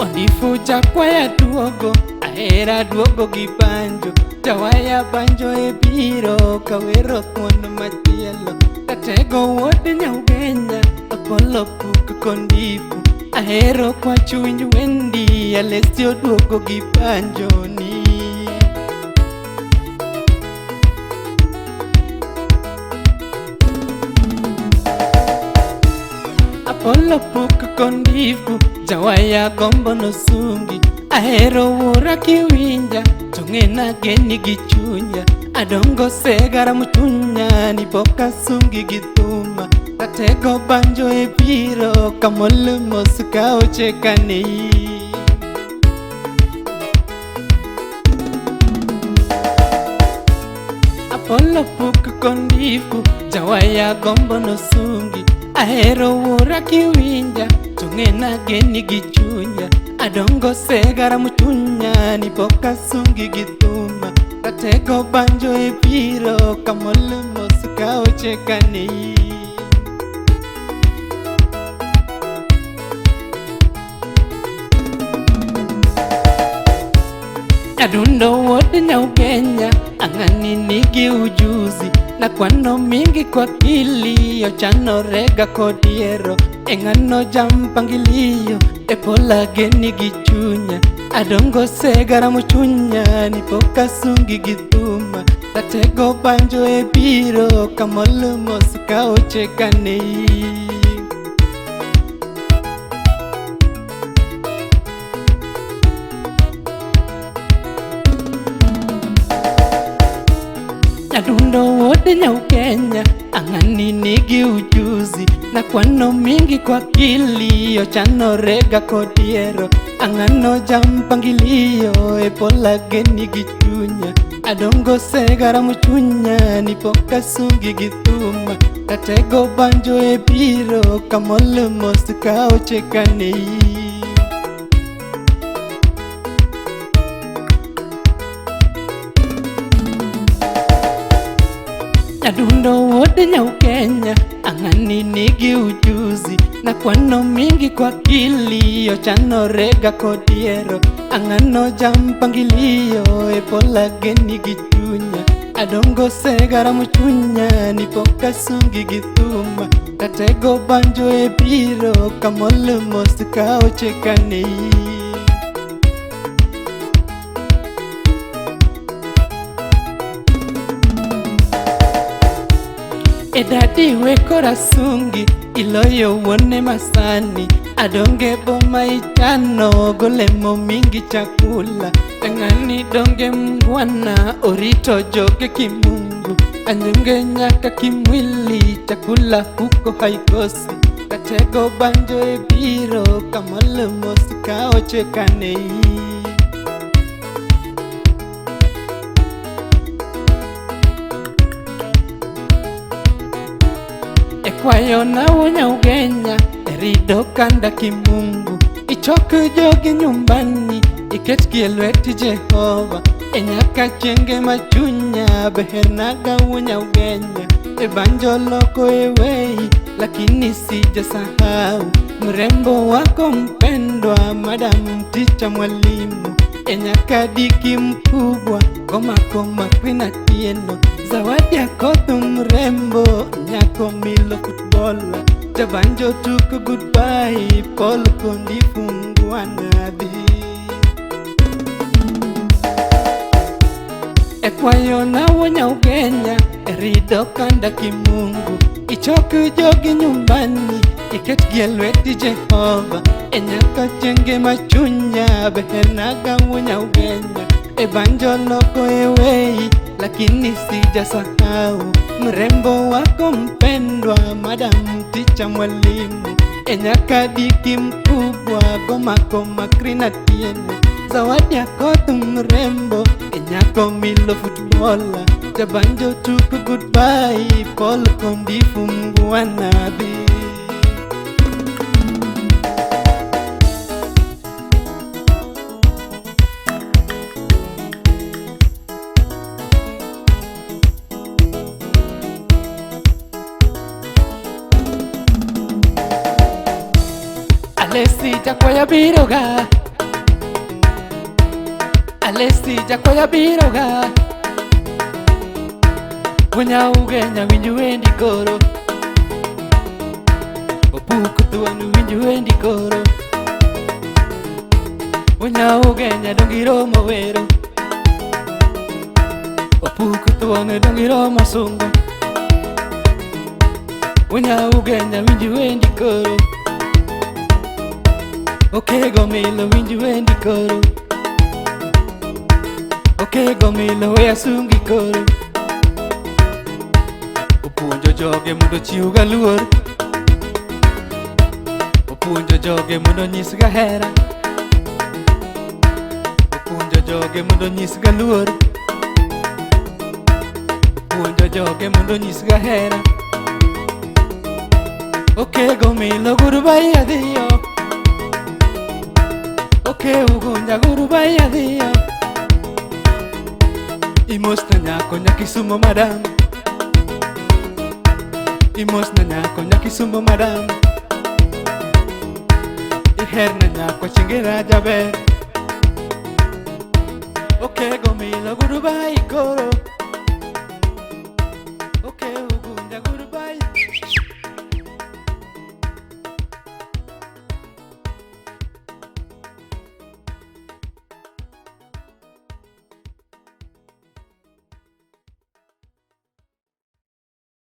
Ondifu chakwaya duogo, ahera duogo gi banjo. Jawaya banjo e biro, kawero thuon machielo. Katego wuod Nyaugenya, Apollo puk kondifu. Ahero kwa chuny wendi, Alessio duogo gi banjo ni. Apollo puk kondifu, jawaya gombo no sungi. Ahero wuora kiwinja, tong'ena geni gi chunya. Adongo segara muchunya, ni boka sungi gi thuma. Katego banjo e biro, kamol mos ka ocheka nei. Apollo puk kondifu, jawaya gombo no sungi. Ahero wuora kiwinja, tong'ena geni gi chunya. Adongo segara muchunya, ni boka sungi gi thuma. Katego banjo e biro, kamol mos ka ocheka nei. Adundo wuod Nyaugenya, ang'ani nigi ujuzi. Na kwano mingi kwa kili, ochanorega kodiero. Eng'ano jampangilio, epola geni gi chunya. Adongo segara muchunya, ni poka sungi gi thuma. Katego banjo e biro, kamol mos ka ocheka nei. Adundo wuod Nyaugenya, ang'ani nigi ujuzi. Na kwano mingi kwa kili, ochanorega kodiero. Ang'ano jampangilio, epola geni gi chunya. Adongo segara muchunya, ni poka sungi gi thuma. Katego banjo e biro, kamol mos ka ocheka nei. Adundo wuod Nyaugenya, ang'ani nigi ujuzi. Na kwano mingi kwa kili, ochanorega kodiero. Ang'ano jampangilio, epola geni gi chunya. Adongo segara muchunya, ni poka sungi gi thuma. Katego banjo e biro, kamol mos ka ocheka nei. Edadi wekora sungi, iloyo wuone masani. Adonge boma ichano, golemo mingi chakula. Eng'ani donge mngwana, orito joge kimungu. Anyonge nyaka kimwili, chakula huko haikosi. Katego banjo e biro, kamol mos ka ocheka nei. Ekwayo nawo Nyaugenya, erido kanda kimungu. Ichok jogi nyumbani, iketgi e lwet Jehova. E nyaka chenge machunya, behernaga wo Nyaugenya. E banjo loko e wei, lakini sijasahau. Mrembo wako mpendwa, Madam Ticha Mwalimu. E nyaka diki mkubwa, Gomako Makrina Tieno. Zawadi yako tu mrembo, nyako Milo footballer. Jabanjo tuko goodbye, Paul kondifu mngwanadhi. Ekwayo nawo Nyaugenya, erido kanda kimungu. Ichok jogi nyumbani, iketgi e lwet Jehova. E nyaka chenge machunya, behernaga wo Nyaugenya. E banjo loko e wei, lakini sijasahau. Mrembo wako mpendwa, Madam Ticha Mwalimu. E nyaka diki mkubwa, Gomako Makrina Tieno. Zawadi yako tu mrembo, e nyako Milo footballer. Jabanjo tuko goodbye, Paul kondifu mngwanadhi. Alessi chakwaya biroga, Alesti jakoya biroga Punya ugenya winju wendi koro Opuku tuanu winju wendi koro Punya ugenya dongiro mawero Opuku tuanu dongiro masungo Punya ugenya winju wendi koro Oke gomilo winju wendi koro Oke gomilo wea sungi koro Opuonjo joge mundo chiuga luor Opuonjo joge mundo nyisga hera Opuonjo joge mundo nyisga luor Opuonjo joge mundo nyisga hera Oke gomilo gurubai adhiyo Oke ugunja gurubai adhiyo Imos na nyako nyakisumo madam Imos na nyako nyakisumo madam Iher na nyako chingera jaber Oke gomilo gurubai koro Oke ugunja gurubai